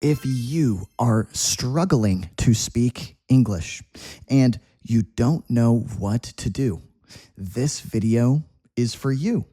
If you are struggling to speak English and you don't know what to do, this video is for you.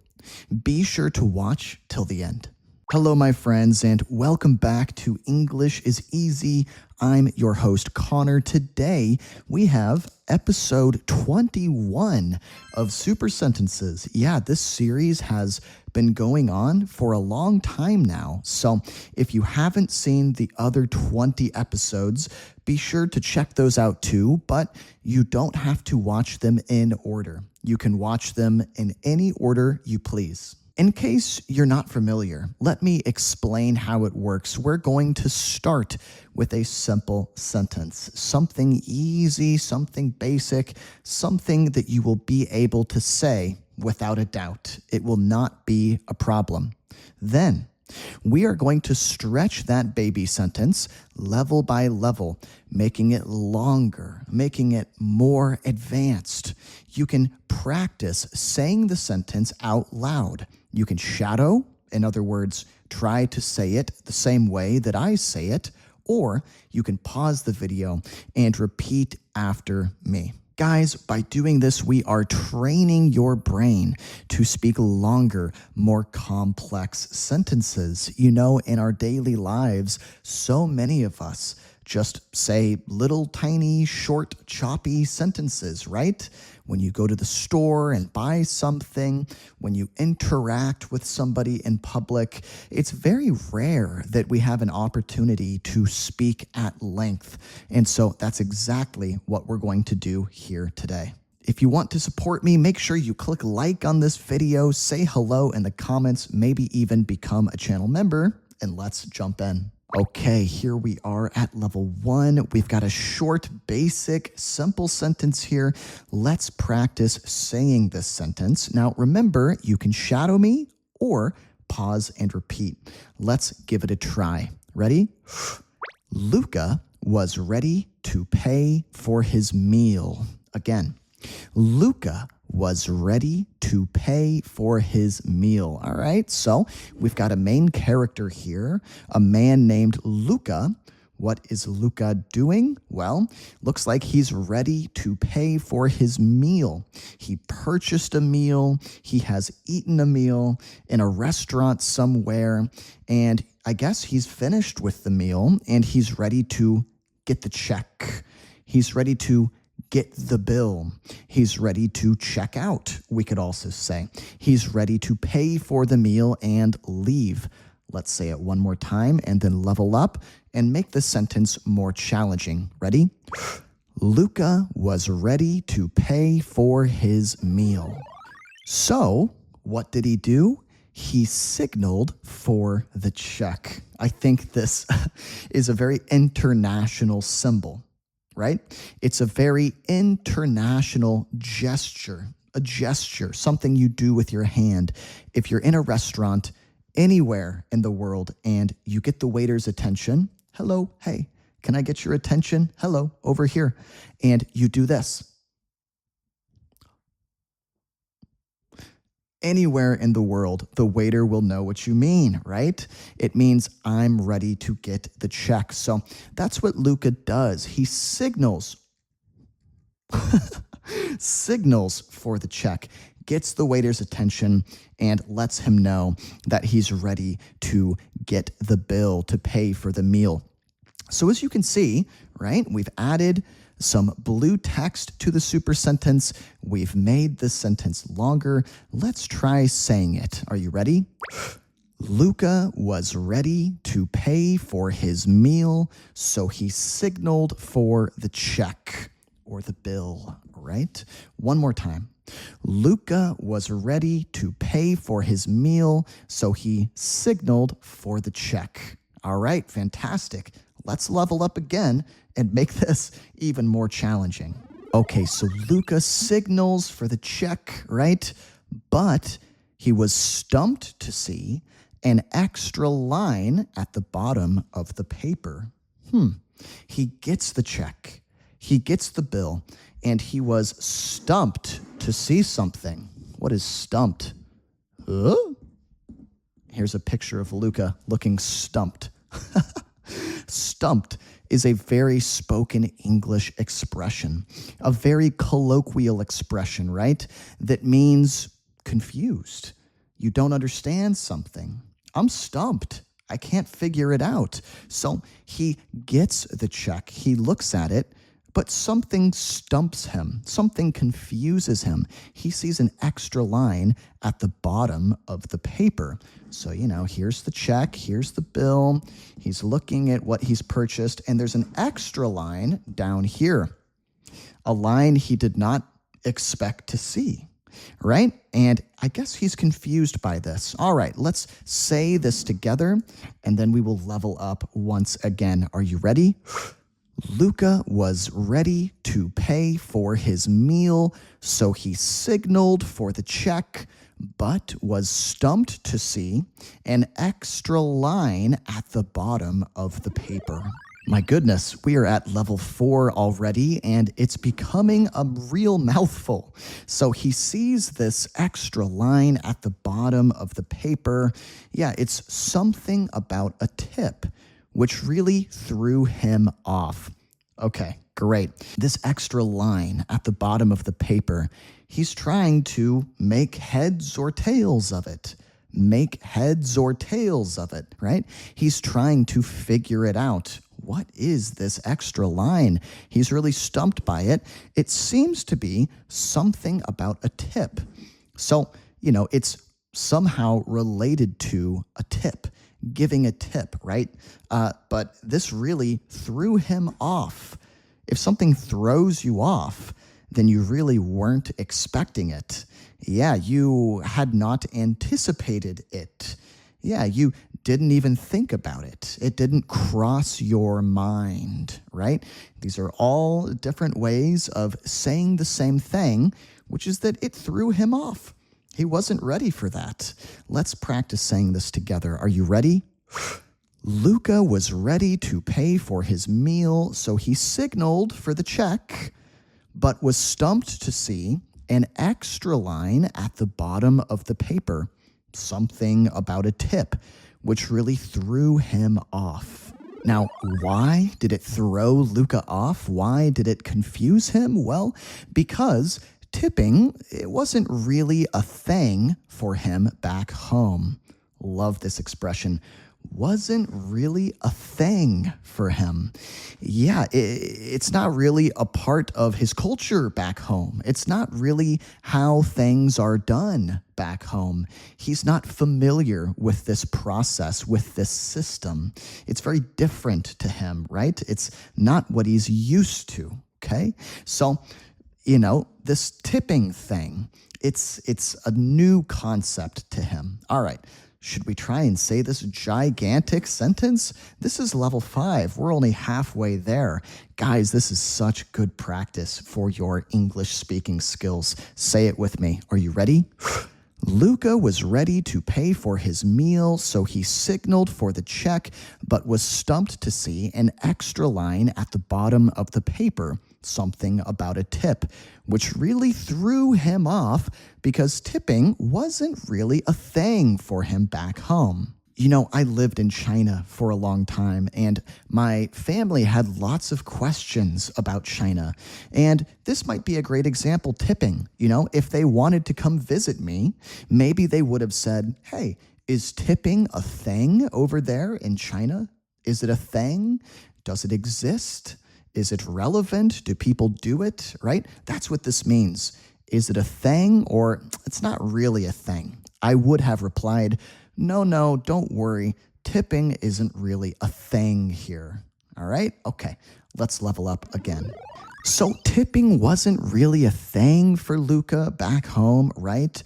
Be sure to watch till the end. Hello, my friends, and welcome back to English is Easy. I'm your host, Connor. Today, we have episode 21 of Super Sentences. Yeah, this series has been going on for a long time now. So if you haven't seen the other 20 episodes, be sure to check those out too, but you don't have to watch them in order. You can watch them in any order you please. In case you're not familiar, let me explain how it works. We're going to start with a simple sentence, something easy, something basic, something that you will be able to say without a doubt. It will not be a problem. Then, we are going to stretch that baby sentence level by level, making it longer, making it more advanced. You can practice saying the sentence out loud. You can shadow, in other words, try to say it the same way that I say it, or you can pause the video and repeat after me. Guys, by doing this, we are training your brain to speak longer, more complex sentences. You know, in our daily lives, so many of us just say little tiny, short, choppy sentences, right? When you go to the store and buy something, when you interact with somebody in public, it's very rare that we have an opportunity to speak at length. And so that's exactly what we're going to do here today. If you want to support me, make sure you click like on this video, say hello in the comments, maybe even become a channel member, and let's jump in. Okay, here we are at level 1. We've got a short, basic, simple sentence here. Let's practice saying this sentence. Now, remember, you can shadow me or pause and repeat. Let's give it a try. Ready? Luca was ready to pay for his meal. Again, Luca was ready to pay for his meal. All right, so we've got a main character here, a man named Luca. What is Luca doing? Well, looks like he's ready to pay for his meal. He purchased a meal. He has eaten a meal in a restaurant somewhere, and I guess he's finished with the meal, and he's ready to get the check. He's ready to get the bill. He's ready to check out, we could also say. He's ready to pay for the meal and leave. Let's say it one more time and then level up and make the sentence more challenging. Ready? Luca was ready to pay for his meal. So, what did he do? He signaled for the check. I think this is a very international symbol. Right? It's a very international gesture, a gesture, something you do with your hand. If you're in a restaurant anywhere in the world and you get the waiter's attention, hello, hey, can I get your attention? Hello, over here. And you do this. Anywhere in the world, the waiter will know what you mean, right? It means I'm ready to get the check. So that's what Luca does. He signals, signals for the check, gets the waiter's attention, and lets him know that he's ready to get the bill to pay for the meal. So as you can see, right, we've added some blue text to the super sentence. We've made the sentence longer. Let's try saying it. Are you ready? Luca was ready to pay for his meal, so he signaled for the check or the bill, right? One more time. Luca was ready to pay for his meal, so he signaled for the check. All right, fantastic. Let's level up again and make this even more challenging. Okay, so Luca signals for the check, right? But he was stumped to see an extra line at the bottom of the paper. He gets the check, he gets the bill, and he was stumped to see something. What is stumped? Here's a picture of Luca looking stumped. stumped is a very spoken English expression, a very colloquial expression, right? That means confused. You don't understand something. I'm stumped. I can't figure it out. So he gets the check. He looks at it, but something stumps him. Something confuses him. He sees an extra line at the bottom of the paper. So, here's the check, here's the bill. He's looking at what he's purchased, and there's an extra line down here, a line he did not expect to see, right? And I guess he's confused by this. All right, let's say this together, and then we will level up once again. Are you ready? Luca was ready to pay for his meal, so he signaled for the check, but was stumped to see an extra line at the bottom of the paper. My goodness, we are at level 4 already, and it's becoming a real mouthful. So he sees this extra line at the bottom of the paper. Yeah, it's something about a tip, which really threw him off. Okay, great. This extra line at the bottom of the paper, he's trying to make heads or tails of it. Make heads or tails of it, right? He's trying to figure it out. What is this extra line? He's really stumped by it. It seems to be something about a tip. So, it's somehow related to a tip. Giving a tip, right? But this really threw him off. If something throws you off, then you really weren't expecting it. Yeah, you had not anticipated it. Yeah, you didn't even think about it. It didn't cross your mind, right? These are all different ways of saying the same thing, which is that it threw him off. He wasn't ready for that. Let's practice saying this together. Are you ready? Luca was ready to pay for his meal, so he signaled for the check, but was stumped to see an extra line at the bottom of the paper, something about a tip, which really threw him off. Now, why did it throw Luca off? Why did it confuse him? Well, because tipping, it wasn't really a thing for him back home. Love this expression. Wasn't really a thing for him. Yeah, it's not really a part of his culture back home. It's not really how things are done back home. He's not familiar with this process, with this system. It's very different to him, right? It's not what he's used to, okay? So, this tipping thing, it's a new concept to him. All right. Should we try and say this gigantic sentence? This is level 5. We're only halfway there. Guys, this is such good practice for your English speaking skills. Say it with me. Are you ready? Luca was ready to pay for his meal, so he signaled for the check, but was stumped to see an extra line at the bottom of the paper, something about a tip, which really threw him off because tipping wasn't really a thing for him back home. I lived in China for a long time, and my family had lots of questions about China. And this might be a great example, tipping. If they wanted to come visit me, maybe they would have said, hey, is tipping a thing over there in China? Is it a thing? Does it exist? Is it relevant? Do people do it, right? That's what this means. Is it a thing or it's not really a thing? I would have replied, no, don't worry. Tipping isn't really a thing here. All right? Okay, let's level up again. So tipping wasn't really a thing for Luca back home, right?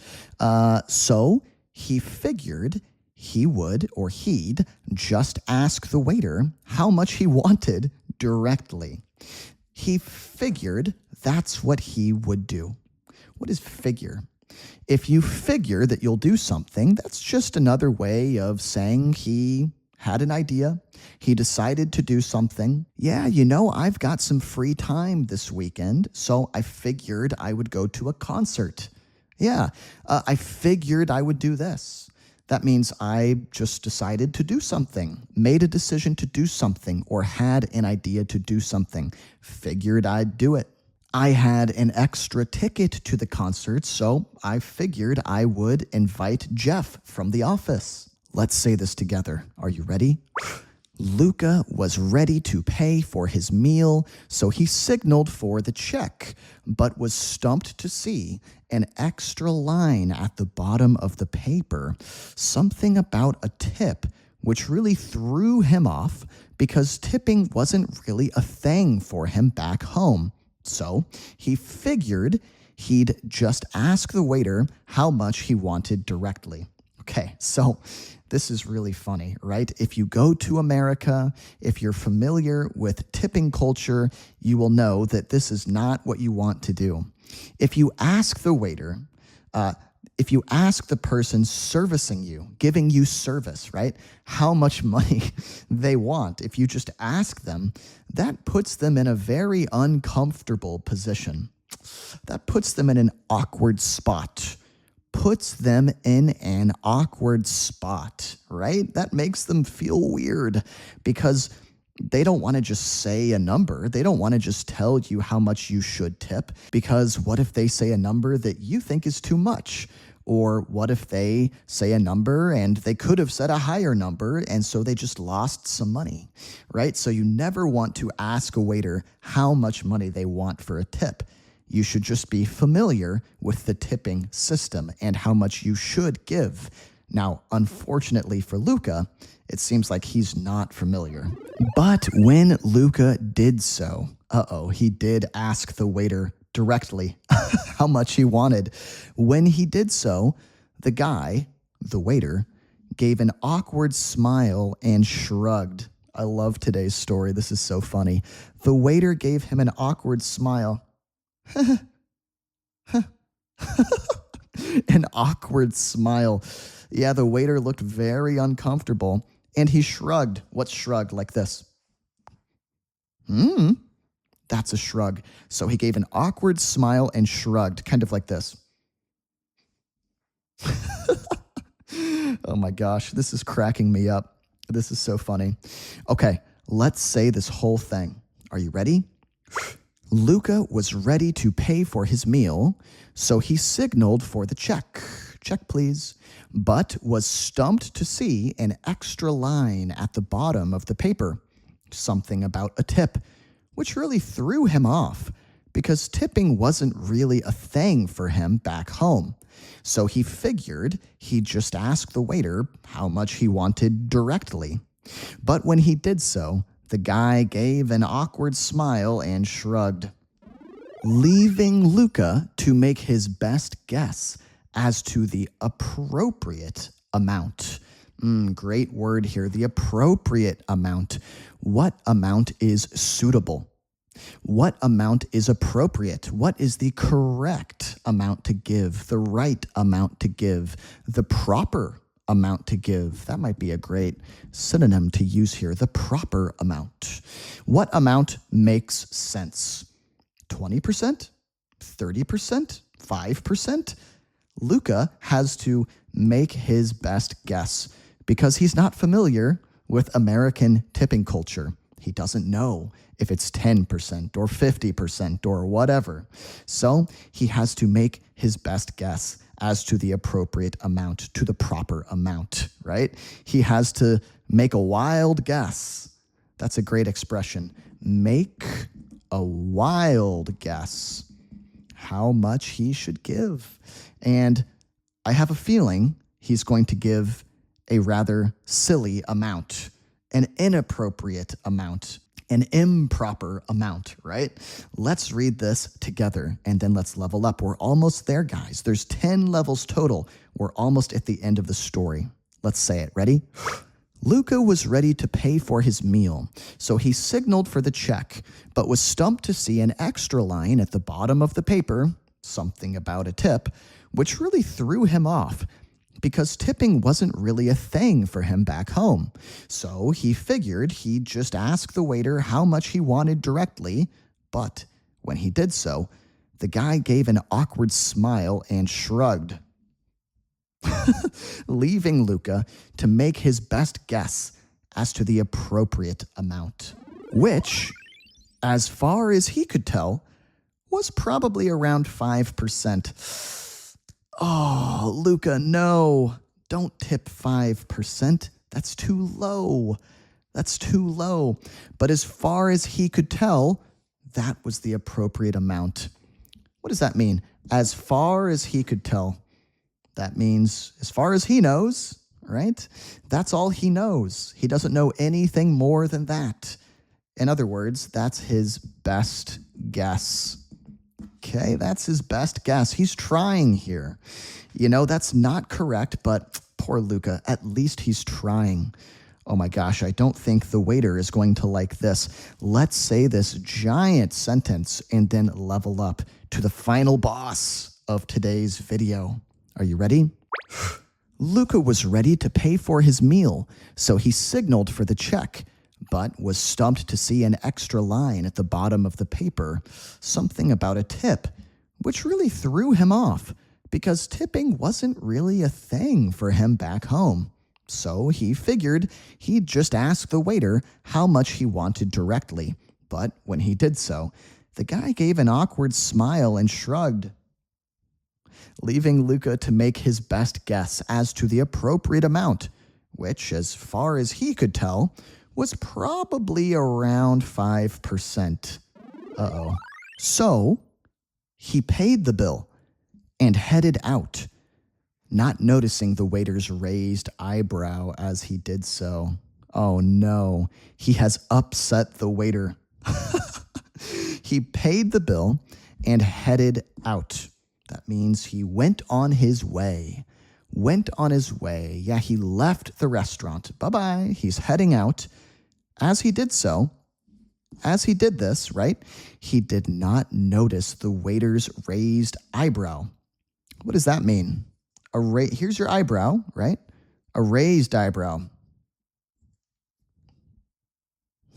So he figured he'd just ask the waiter how much he wanted directly. He figured that's what he would do. What is figure? If you figure that you'll do something, that's just another way of saying he had an idea. He decided to do something. Yeah, I've got some free time this weekend, so I figured I would go to a concert. Yeah, I figured I would do this. That means I just decided to do something, made a decision to do something, or had an idea to do something, figured I'd do it. I had an extra ticket to the concert, so I figured I would invite Jeff from the office. Let's say this together. Are you ready? Luca was ready to pay for his meal, so he signaled for the check, but was stumped to see an extra line at the bottom of the paper, something about a tip, which really threw him off because tipping wasn't really a thing for him back home. So he figured he'd just ask the waiter how much he wanted directly. Okay, so this is really funny, right? If you go to America, if you're familiar with tipping culture, you will know that this is not what you want to do. If you ask the waiter, if you ask the person servicing you, giving you service, right, how much money they want, if you just ask them, that puts them in a very uncomfortable position. That puts them in an awkward spot. Puts them in an awkward spot, right? That makes them feel weird because they don't want to just say a number. They don't want to just tell you how much you should tip, because what if they say a number that you think is too much? Or what if they say a number and they could have said a higher number and so they just lost some money, right? So you never want to ask a waiter how much money they want for a tip. You should just be familiar with the tipping system and how much you should give. Now, unfortunately for Luca, it seems like he's not familiar. But when Luca did so, he did ask the waiter directly how much he wanted. When he did so, the guy, the waiter, gave an awkward smile and shrugged. I love today's story. This is so funny. The waiter gave him an awkward smile. An awkward smile. Yeah, the waiter looked very uncomfortable, and he shrugged. What's shrugged? Like this. That's a shrug. So he gave an awkward smile and shrugged, kind of like this. Oh my gosh, this is cracking me up. This is so funny. Okay, let's say this whole thing. Are you ready? Luca was ready to pay for his meal, so he signaled for the check. Check, please. But was stumped to see an extra line at the bottom of the paper. Something about a tip, which really threw him off because tipping wasn't really a thing for him back home. So he figured he'd just ask the waiter how much he wanted directly. But when he did so, the guy gave an awkward smile and shrugged, leaving Luca to make his best guess as to the appropriate amount. Great word here, the appropriate amount. What amount is suitable? What amount is appropriate? What is the correct amount to give, the right amount to give, the proper amount to give? That might be a great synonym to use here, the proper amount. What amount makes sense? 20%? 30%? 5%? Luca has to make his best guess because he's not familiar with American tipping culture. He doesn't know if it's 10% or 50% or whatever. So he has to make his best guess as to the appropriate amount, to the proper amount, right? He has to make a wild guess. That's a great expression. Make a wild guess how much he should give. And I have a feeling he's going to give a rather silly amount, an inappropriate amount, an improper amount, right? Let's read this together and then let's level up. We're almost there, guys. There's 10 levels total. We're almost at the end of the story. Let's say it. Ready? Luca was ready to pay for his meal, so he signaled for the check, but was stumped to see an extra line at the bottom of the paper, something about a tip, which really threw him off because tipping wasn't really a thing for him back home. So he figured he'd just ask the waiter how much he wanted directly, but when he did so, the guy gave an awkward smile and shrugged. leaving Luca to make his best guess as to the appropriate amount, which, as far as he could tell, was probably around 5%. Oh, Luca, no. Don't tip 5%. That's too low. That's too low. But as far as he could tell, that was the appropriate amount. What does that mean? As far as he could tell. That means as far as he knows, right? That's all he knows. He doesn't know anything more than that. In other words, that's his best guess. Okay, that's his best guess. He's trying here. You know, that's not correct, but poor Luca, at least he's trying. Oh my gosh, I don't think the waiter is going to like this. Let's say this giant sentence and then level up to the final boss of today's video. Are you ready? Luca was ready to pay for his meal, so he signaled for the check, but was stumped to see an extra line at the bottom of the paper, something about a tip, which really threw him off because tipping wasn't really a thing for him back home. So he figured he'd just ask the waiter how much he wanted directly, but when he did so, the guy gave an awkward smile and shrugged, leaving Luca to make his best guess as to the appropriate amount, which, as far as he could tell, was probably around 5%. Uh-oh. So he paid the bill and headed out, not noticing the waiter's raised eyebrow as he did so. Oh no, he has upset the waiter. He paid the bill and headed out. That means he went on his way. Yeah, he left the restaurant. Bye-bye. He's heading out. As he did this, right, he did not notice the waiter's raised eyebrow. What does that mean? Here's your eyebrow, right? A raised eyebrow.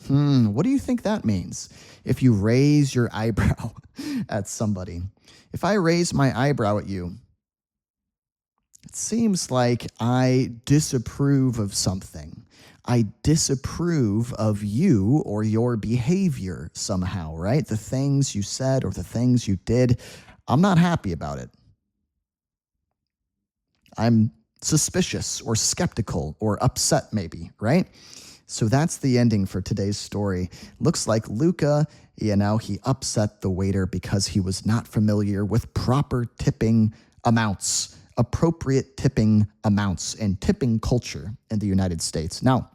What do you think that means? If you raise your eyebrow at somebody. If I raise my eyebrow at you, it seems like I disapprove of something. I disapprove of you or your behavior somehow, right? The things you said or the things you did, I'm not happy about it. I'm suspicious or skeptical or upset maybe, right? So that's the ending for today's story. Looks like Luca, he upset the waiter because he was not familiar with proper tipping amounts, appropriate tipping amounts and tipping culture in the United States. Now,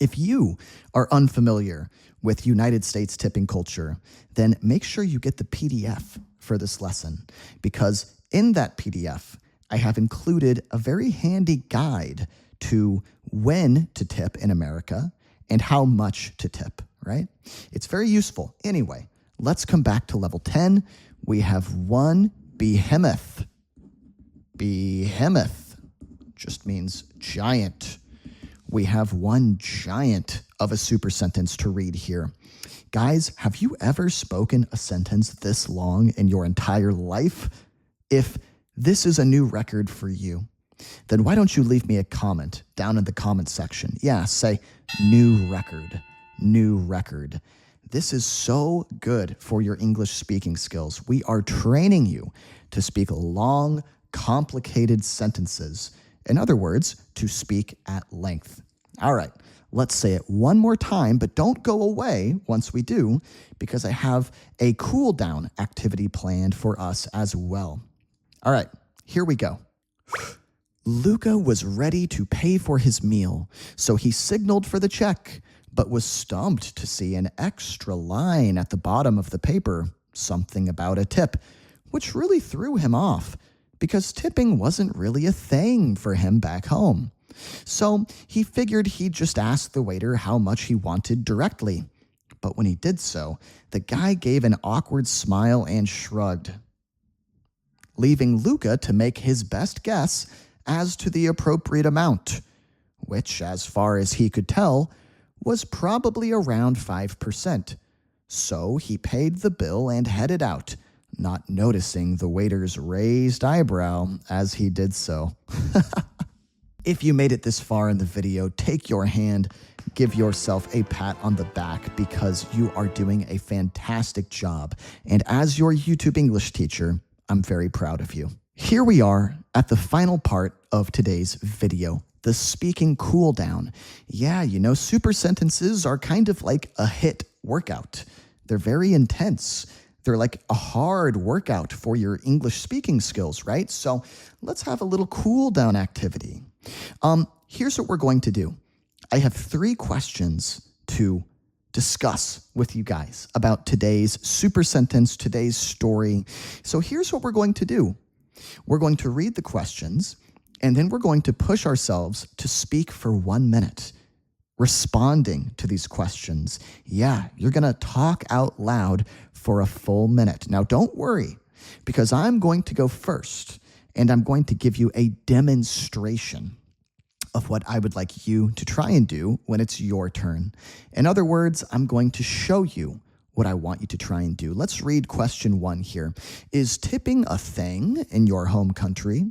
if you are unfamiliar with United States tipping culture, then make sure you get the PDF for this lesson, because in that PDF, I have included a very handy guide to when to tip in America and how much to tip, right? It's very useful. Anyway, let's come back to level 10. We have one behemoth. Behemoth just means giant. We have one giant of a super sentence to read here. Guys, have you ever spoken a sentence this long in your entire life? If this is a new record for you, then why don't you leave me a comment down in the comment section? Yeah, say new record, new record. This is so good for your English speaking skills. We are training you to speak long, complicated sentences. In other words, to speak at length. All right, let's say it one more time, but don't go away once we do, because I have a cool down activity planned for us as well. All right, here we go. Luca was ready to pay for his meal, so he signaled for the check, but was stumped to see an extra line at the bottom of the paper, something about a tip, which really threw him off, because tipping wasn't really a thing for him back home. So he figured he'd just ask the waiter how much he wanted directly. But when he did so, the guy gave an awkward smile and shrugged, leaving Luca to make his best guess as to the appropriate amount, which, as far as he could tell, was probably around 5%. So he paid the bill and headed out, not noticing the waiter's raised eyebrow as he did so. If you made it this far in the video, take your hand, give yourself a pat on the back because you are doing a fantastic job. And as your YouTube English teacher, I'm very proud of you. Here we are at the final part of today's video, the speaking cool down. Yeah, you know, super sentences are kind of like a HIIT workout. They're very intense. They're like a hard workout for your English speaking skills, right? So let's have a little cool down activity. Here's what we're going to do. I have 3 questions to discuss with you guys about today's super sentence, today's story. So here's what we're going to do. We're going to read the questions, and then we're going to push ourselves to speak for 1 minute, responding to these questions. Yeah, you're going to talk out loud for a full minute. Now, don't worry, because I'm going to go first, and I'm going to give you a demonstration of what I would like you to try and do when it's your turn. In other words, I'm going to show you what I want you to try and do. Let's read question 1 here. Is tipping a thing in your home country?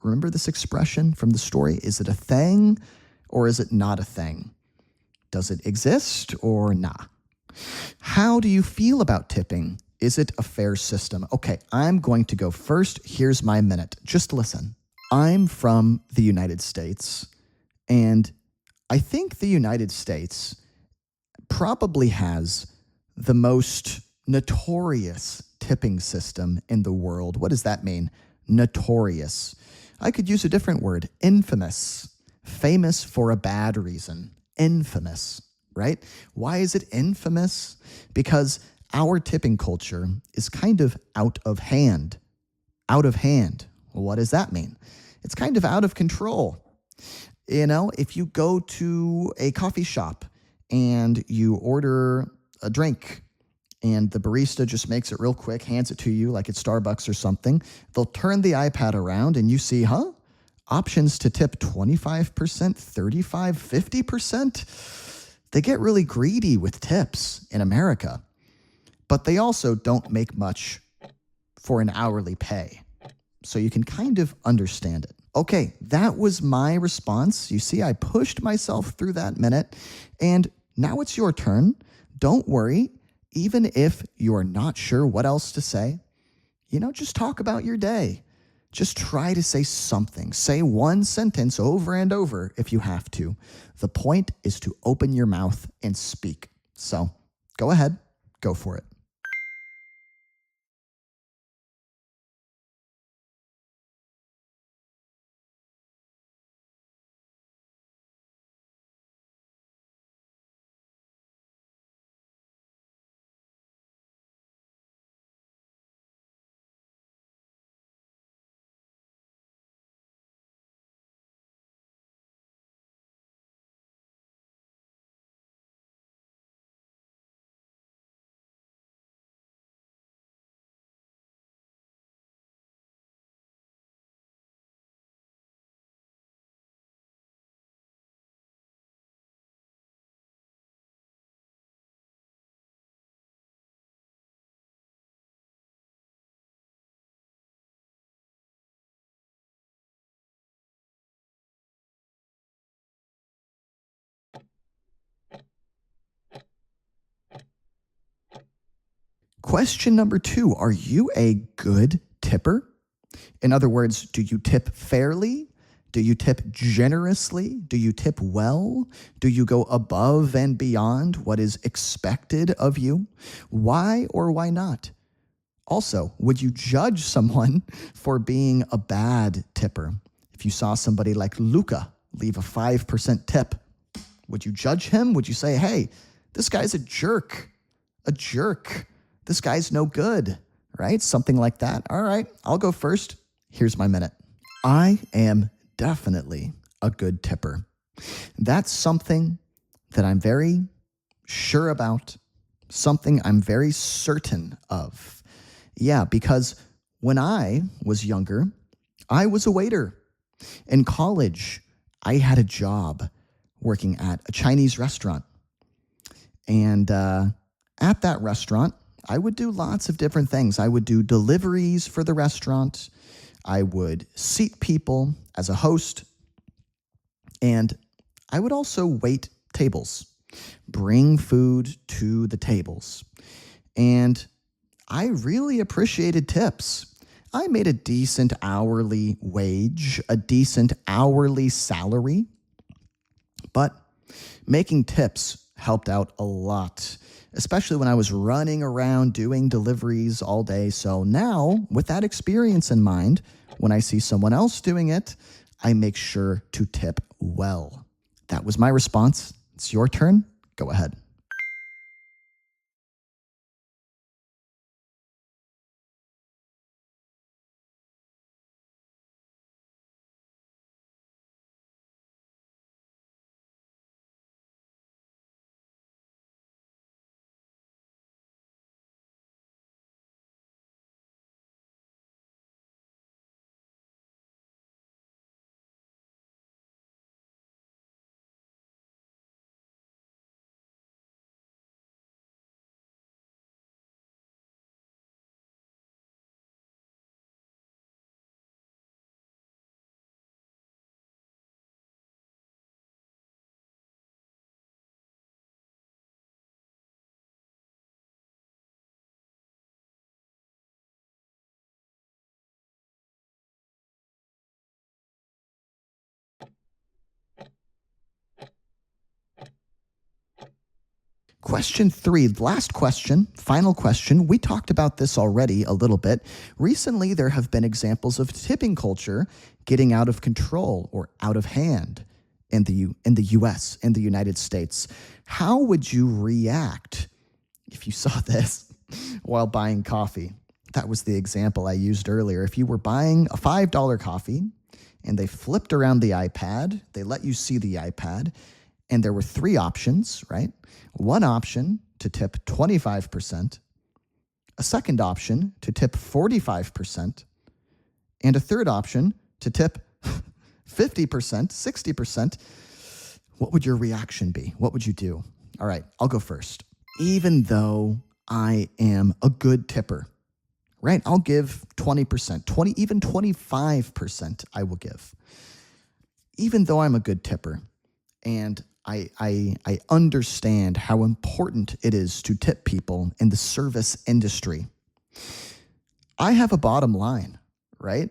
Remember this expression from the story? Is it a thing or is it not a thing? Does it exist or not? How do you feel about tipping? Is it a fair system? Okay, I'm going to go first. Here's my minute. Just listen. I'm from the United States, and I think the United States probably has the most notorious tipping system in the world. What does that mean? Notorious. I could use a different word. Infamous. Famous for a bad reason. Infamous, right? Why is it infamous? Because our tipping culture is kind of out of hand. Out of hand. Well, what does that mean? It's kind of out of control. You know, if you go to a coffee shop and you order a drink and the barista just makes it real quick, hands it to you like it's Starbucks or something, they'll turn the iPad around and you see, options to tip 25%, 35%, 50%. They get really greedy with tips in America, but they also don't make much for an hourly pay. So you can kind of understand it. Okay, that was my response. You see, I pushed myself through that minute, and now it's your turn. Don't worry, even if you're not sure what else to say, just talk about your day. Just try to say something. Say 1 sentence over and over if you have to. The point is to open your mouth and speak. So go ahead, go for it. Question number 2, are you a good tipper? In other words, do you tip fairly? Do you tip generously? Do you tip well? Do you go above and beyond what is expected of you? Why or why not? Also, would you judge someone for being a bad tipper? If you saw somebody like Luca leave a 5% tip, would you judge him? Would you say, hey, this guy's a jerk, a jerk. This guy's no good, right? Something like that. All right, I'll go first. Here's my minute. I am definitely a good tipper. That's something that I'm very sure about, something I'm very certain of. Yeah, because when I was younger, I was a waiter. In college, I had a job working at a Chinese restaurant. And at that restaurant, I would do lots of different things. I would do deliveries for the restaurant. I would seat people as a host. And I would also wait tables, bring food to the tables. And I really appreciated tips. I made a decent hourly wage, a decent hourly salary, but making tips helped out a lot, especially when I was running around doing deliveries all day. So now, with that experience in mind, when I see someone else doing it, I make sure to tip well. That was my response. It's your turn. Go ahead. Question 3, last question, final question. We talked about this already a little bit. Recently, there have been examples of tipping culture getting out of control or out of hand in the US, in the United States. How would you react if you saw this while buying coffee? That was the example I used earlier. If you were buying a $5 coffee and they flipped around the iPad, they let you see the iPad, and there were 3 options, right? One option to tip 25%, a second option to tip 45%, and a third option to tip 50%, 60%. What would your reaction be? What would you do? All right, I'll go first. Even though I am a good tipper, right? I'll give 20%, even 25% I will give. Even though I'm a good tipper, and I understand how important it is to tip people in the service industry, I have a bottom line, right?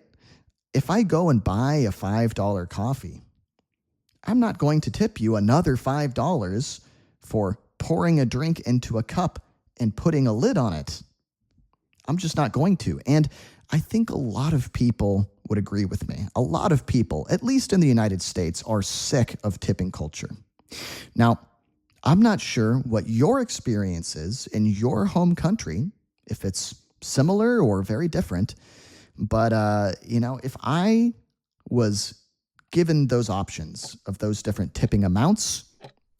If I go and buy a $5 coffee, I'm not going to tip you another $5 for pouring a drink into a cup and putting a lid on it. I'm just not going to. And I think a lot of people would agree with me. A lot of people, at least in the United States, are sick of tipping culture. Now, I'm not sure what your experience is in your home country, if it's similar or very different. But, if I was given those options of those different tipping amounts,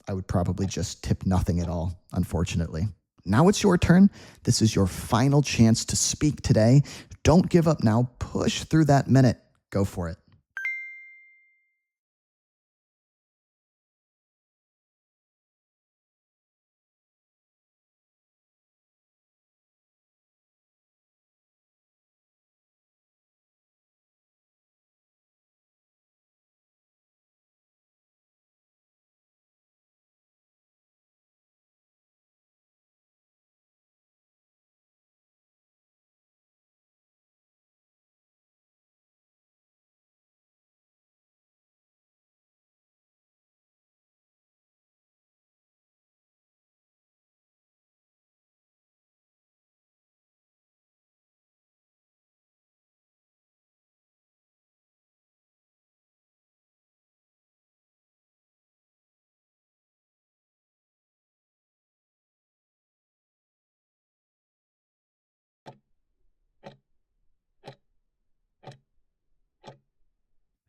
I would probably just tip nothing at all, unfortunately. Now it's your turn. This is your final chance to speak today. Don't give up now. Push through that minute. Go for it.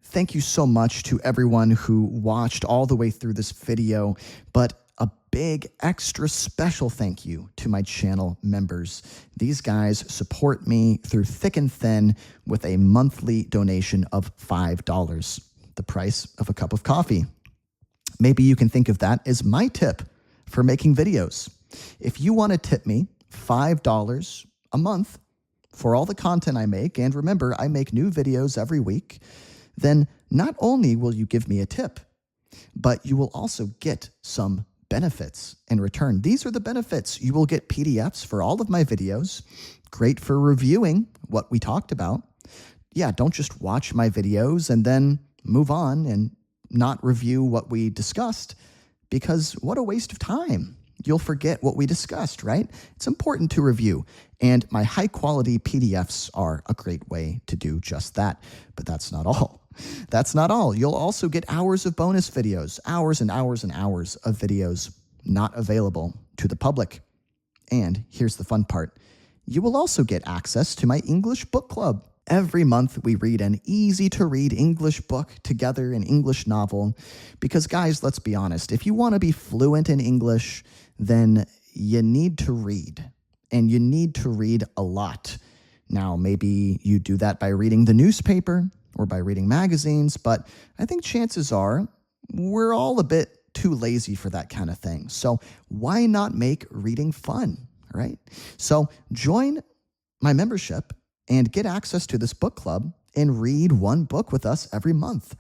Thank you so much to everyone who watched all the way through this video, but a big extra special thank you to my channel members. These guys support me through thick and thin with a monthly donation of $5, the price of a cup of coffee. Maybe you can think of that as my tip for making videos. If you want to tip me $5 a month for all the content I make, and remember, I make new videos every week, then not only will you give me a tip, but you will also get some benefits in return. These are the benefits. You will get PDFs for all of my videos, great for reviewing what we talked about. Yeah, don't just watch my videos and then move on and not review what we discussed, because what a waste of time. You'll forget what we discussed, right? It's important to review, and my high-quality PDFs are a great way to do just that, but that's not all. That's not all. You'll also get hours of bonus videos, hours and hours and hours of videos not available to the public. And here's the fun part. You will also get access to my English book club. Every month, we read an easy-to-read English book together, an English novel. Because, guys, let's be honest, if you want to be fluent in English, then you need to read. And you need to read a lot. Now, maybe you do that by reading the newspaper or by reading magazines, but I think chances are we're all a bit too lazy for that kind of thing. So why not make reading fun, right? So join my membership and get access to this book club and read one book with us every month.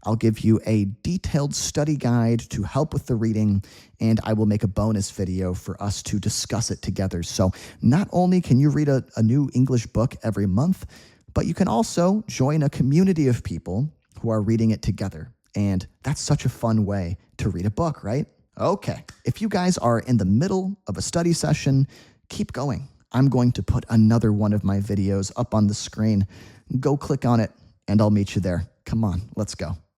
I'll give you a detailed study guide to help with the reading, and I will make a bonus video for us to discuss it together. So not only can you read a new English book every month, but you can also join a community of people who are reading it together. And that's such a fun way to read a book, right? Okay, if you guys are in the middle of a study session, keep going. I'm going to put another one of my videos up on the screen. Go click on it, and I'll meet you there. Come on, let's go.